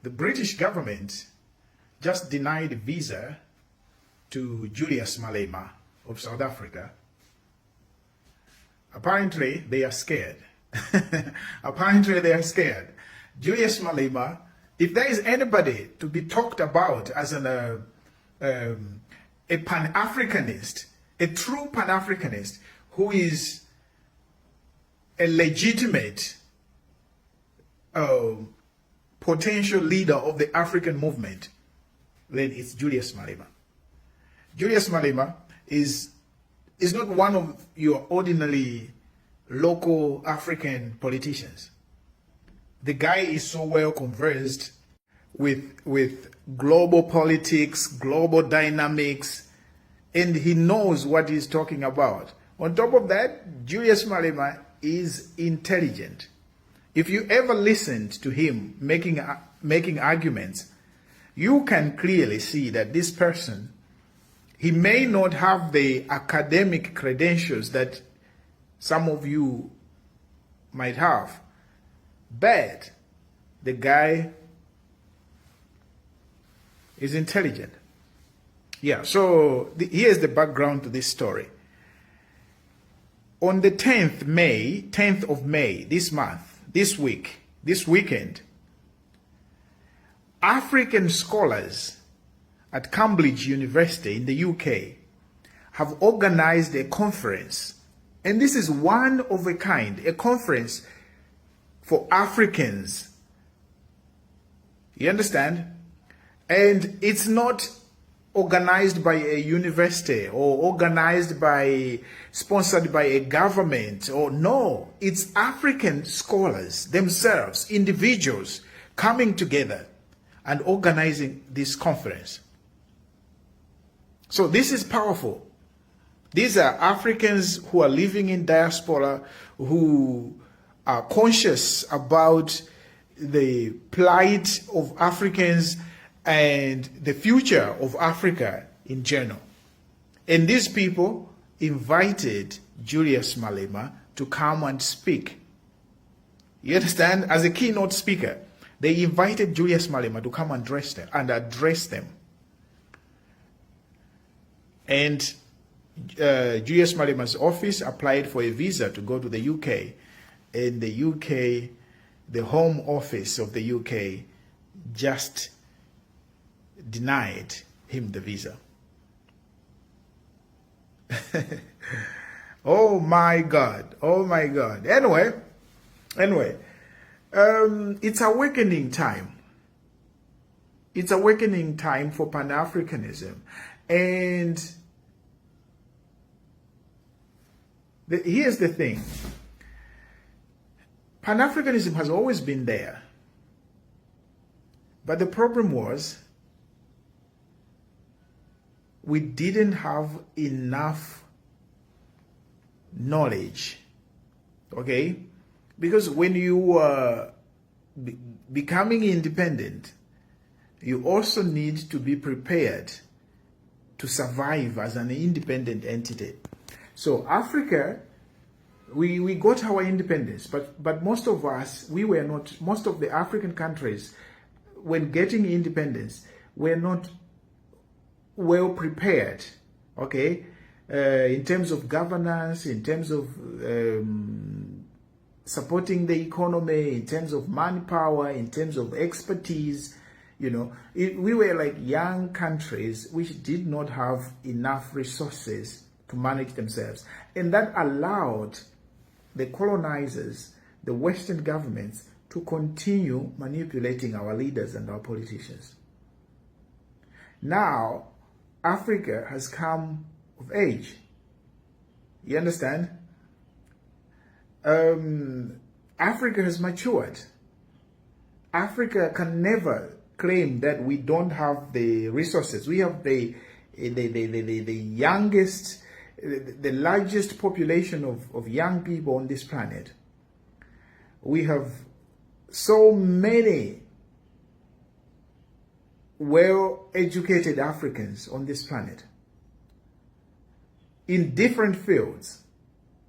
The British government just denied a visa to Julius Malema of South Africa. Apparently, they are scared. Apparently, they are scared. Julius Malema, if there is anybody to be talked about as a Pan-Africanist, a true Pan-Africanist, who is a legitimate potential leader of the African movement, then it's Julius Malema. Julius Malema is not one of your ordinary local African politicians. The guy is so well conversed with global politics, global dynamics, and he knows what he's talking about. On top of that, Julius Malema is intelligent. If you ever listened to him making arguments, you can clearly see that this person, he may not have the academic credentials that some of you might have, but the guy is intelligent. Yeah, so here's the background to this story. On the 10th of May, this month, this weekend, African scholars at Cambridge University in the UK have organized a conference, and this is one of a kind, a conference for Africans. You understand? And it's not organized by a university or sponsored by a government, or no, it's African scholars themselves, individuals coming together and organizing this conference. So this is powerful. These are Africans who are living in diaspora, who are conscious about the plight of Africans and the future of Africa in general. And these people invited Julius Malema to come and speak. You understand? As a keynote speaker, they invited Julius Malema to come and address them. And Julius Malema's office applied for a visa to go to the UK. And the UK, the Home Office of the UK, just denied him the visa. Oh my God. Oh my God. Anyway, it's awakening time. It's awakening time for Pan-Africanism. And here's the thing. Pan-Africanism has always been there. But the problem was, we didn't have enough knowledge, okay? Because when you are becoming independent, you also need to be prepared to survive as an independent entity. So Africa, we got our independence, but most of us, we were not, most of the African countries, when getting independence, were not well prepared, okay, in terms of governance, in terms of supporting the economy, in terms of manpower, in terms of expertise. You know, we were like young countries which did not have enough resources to manage themselves, and that allowed the colonizers, the Western governments, to continue manipulating our leaders and our politicians. Now, Africa has come of age. You understand? Africa has matured. Africa can never claim that we don't have the resources. We have the youngest, the largest population of young people on this planet. We have so many well-educated Africans on this planet in different fields.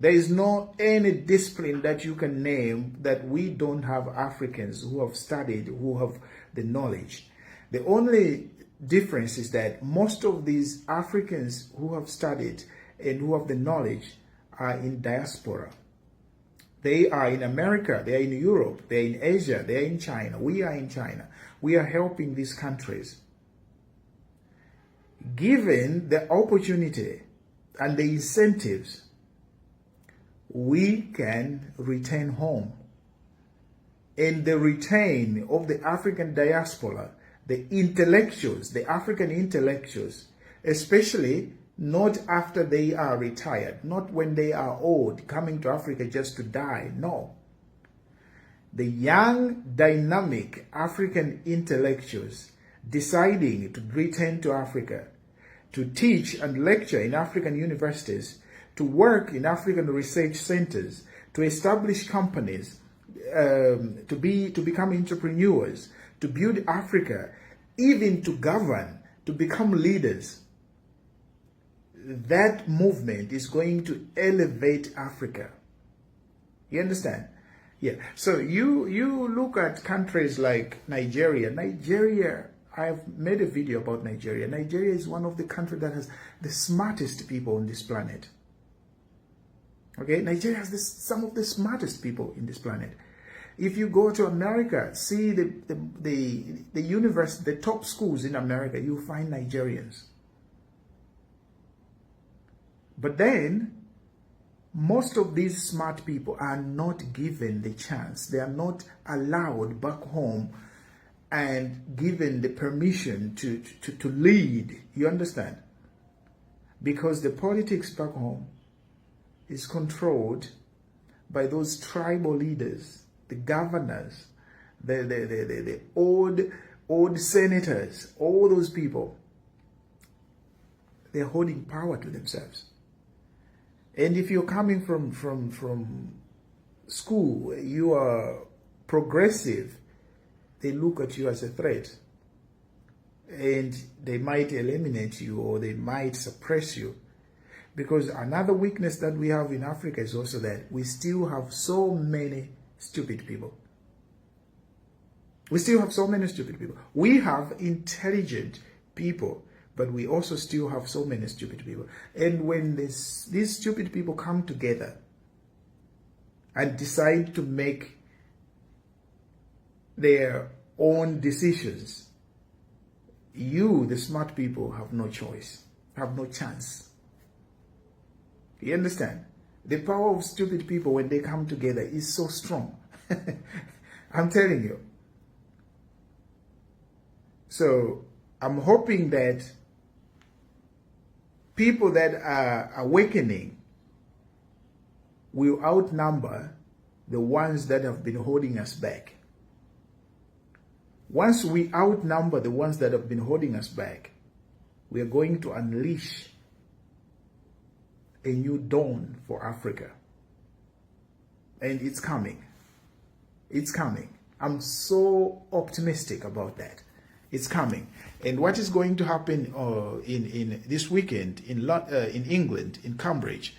There is no any discipline that you can name that we don't have Africans who have studied, who have the knowledge. The only difference is that most of these Africans who have studied and who have the knowledge are in diaspora. They are in America, they are in Europe, they are in Asia, they are in China. We are in China. We are helping these countries. Given the opportunity and the incentives, we can return home. And the return of the African diaspora, the intellectuals, the African intellectuals, especially not after they are retired, not when they are old, coming to Africa just to die. No. The young, dynamic African intellectuals deciding to return to Africa, to teach and lecture in African universities, to work in African research centers, to establish companies, to become entrepreneurs, to build Africa, even to govern, to become leaders. That movement is going to elevate Africa. You understand? Yeah. So you look at countries like Nigeria. Nigeria, I've made a video about Nigeria. Nigeria is one of the countries that has the smartest people on this planet. Okay, Nigeria has some of the smartest people in this planet. If you go to America, see the university, the top schools in America, you'll find Nigerians. But then, most of these smart people are not given the chance. They are not allowed back home and given the permission to lead. You understand? Because the politics back home is controlled by those tribal leaders, the governors, the old senators, all those people. They're holding power to themselves. And if you're coming from school, you are progressive, they look at you as a threat. And they might eliminate you or they might suppress you. Because another weakness that we have in Africa is also that we still have so many stupid people. We still have so many stupid people. We have intelligent people, but we also still have so many stupid people. And when these stupid people come together and decide to make their own decisions, you, the smart people, have no choice, have no chance. You understand? The power of stupid people when they come together is so strong. I'm telling you. So I'm hoping that people that are awakening will outnumber the ones that have been holding us back. Once we outnumber the ones that have been holding us back, we are going to unleash a new dawn for Africa. And it's coming. It's coming. I'm so optimistic about that. It's coming. And what is going to happen in this weekend in England, in Cambridge,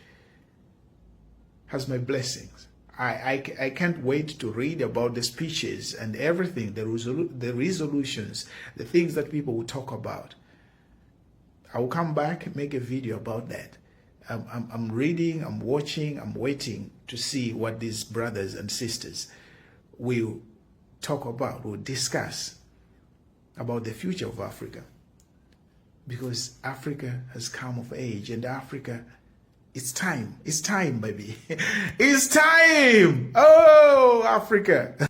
has my blessings. I can't wait to read about the speeches and everything, the resolutions, the things that people will talk about. I will come back, make a video about that. I'm reading, I'm watching, I'm waiting to see what these brothers and sisters will talk about, will discuss about the future of Africa. Because Africa has come of age, and Africa, it's time, baby. It's time! Oh, Africa!